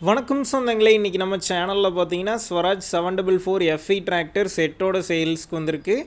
வணக்கம் சொந்தங்களே, இன்றைக்கி நம்ம சேனலில் பார்த்தீங்கன்னா ஸ்வராஜ் 744 எஃப்இ டிராக்டர் செட்டோட சேல்ஸ்க்கு வந்திருக்கு.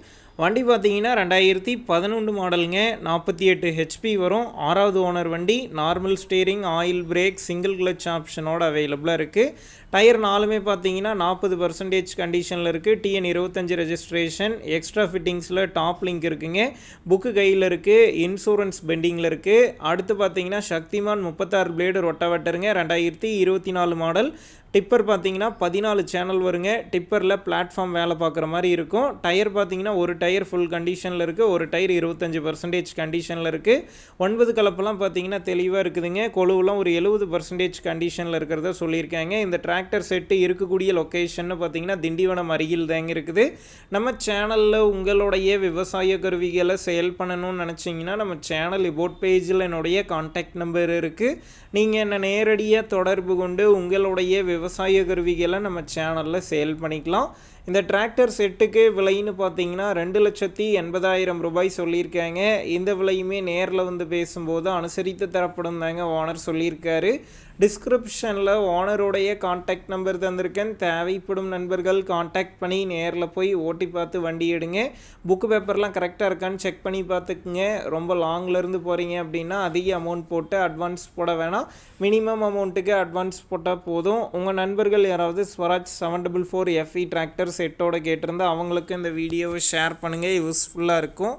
வண்டி பார்த்தீங்கன்னா 2011 மாடலுங்க. 48 ஹெச்பி வரும். 6வது ஓனர் வண்டி. Normal steering, oil brake, single clutch ஆப்ஷனோட அவைலபிளாக இருக்குது. டயர் நாலுமே பார்த்தீங்கன்னா 40% கண்டிஷனில் இருக்குது. TN 25 registration. எக்ஸ்ட்ரா ஃபிட்டிங்ஸில் டாப் லிங்க் இருக்குங்க. புக்கு கையில் இருக்குது. இன்சூரன்ஸ் பெண்டிங்கில் இருக்குது. அடுத்து பார்த்தீங்கன்னா சக்திமான் 36 பிளேடு ரொட்டவேட்டருங்க. 2024 மாடல். டிப்பர் பார்த்தீங்கன்னா 14 சேனல் வருங்க. டிப்பரில் பிளாட்ஃபார்ம் வேலை பார்க்குற மாதிரி இருக்கும். டயர் பார்த்தீங்கன்னா ஒரு டயர் ஃபுல் கண்டிஷனில் இருக்குது, ஒரு டயர் 25% கண்டிஷனில் இருக்குது. 9 கலப்பெல்லாம் பார்த்தீங்கன்னா தெளிவாக இருக்குதுங்க. கொழுவுலாம் ஒரு 70% கண்டிஷனில் இருக்கிறத சொல்லியிருக்காங்க. இந்த டிராக்டர் செட்டு இருக்கக்கூடிய லொக்கேஷன் பார்த்தீங்கன்னா திண்டிவனம் அருகில் தாங்க இருக்குது. நம்ம சேனலில் உங்களுடைய விவசாய கருவிகளை சேல் பண்ணணும்னு நினச்சிங்கன்னா நம்ம சேனல் இபோட் பேஜில் என்னுடைய கான்டாக்ட் நம்பர் இருக்குது. நீங்கள் என்ன நேரடியாக தொடர்பு கொண்டு உங்களுடைய விவசாய கருவிகளை நம்ம சேனலில் சேல் பண்ணிக்கலாம். இந்த டிராக்டர் செட்டுக்கு விலைன்னு பார்த்தீங்கன்னா 2,80,000 ரூபாய் சொல்லியிருக்காங்க. இந்த விலையுமே நேரில் வந்து பேசும்போது அனுசரித்து தரப்படும் தாங்க ஓனர் சொல்லியிருக்காரு. டிஸ்கிரிப்ஷனில் ஓனருடைய கான்டாக்ட் நம்பர் தந்திருக்கேன். தேவைப்படும் நண்பர்கள் கான்டாக்ட் பண்ணி நேரில் போய் ஓட்டி பார்த்து வண்டி எடுங்க. புக்கு பேப்பர்லாம் கரெக்டாக இருக்கான்னு செக் பண்ணி பார்த்துக்குங்க. ரொம்ப லாங்லேருந்து போகிறீங்க அப்படின்னா அதிக அமௌண்ட் போட்டு அட்வான்ஸ் போட வேணாம். மினிமம் அமௌண்ட்டுக்கு அட்வான்ஸ் போட்டால் போதும். உங்கள் நண்பர்கள் யாராவது ஸ்வராஜ் 744 எஃப்இ டிராக்டர் செட்டோட கேட்டிருந்தால் அவங்களுக்கு இந்த வீடியோவை ஷேர் பண்ணுங்கள். யூஸ்ஃபுல்லாக இருக்கும்.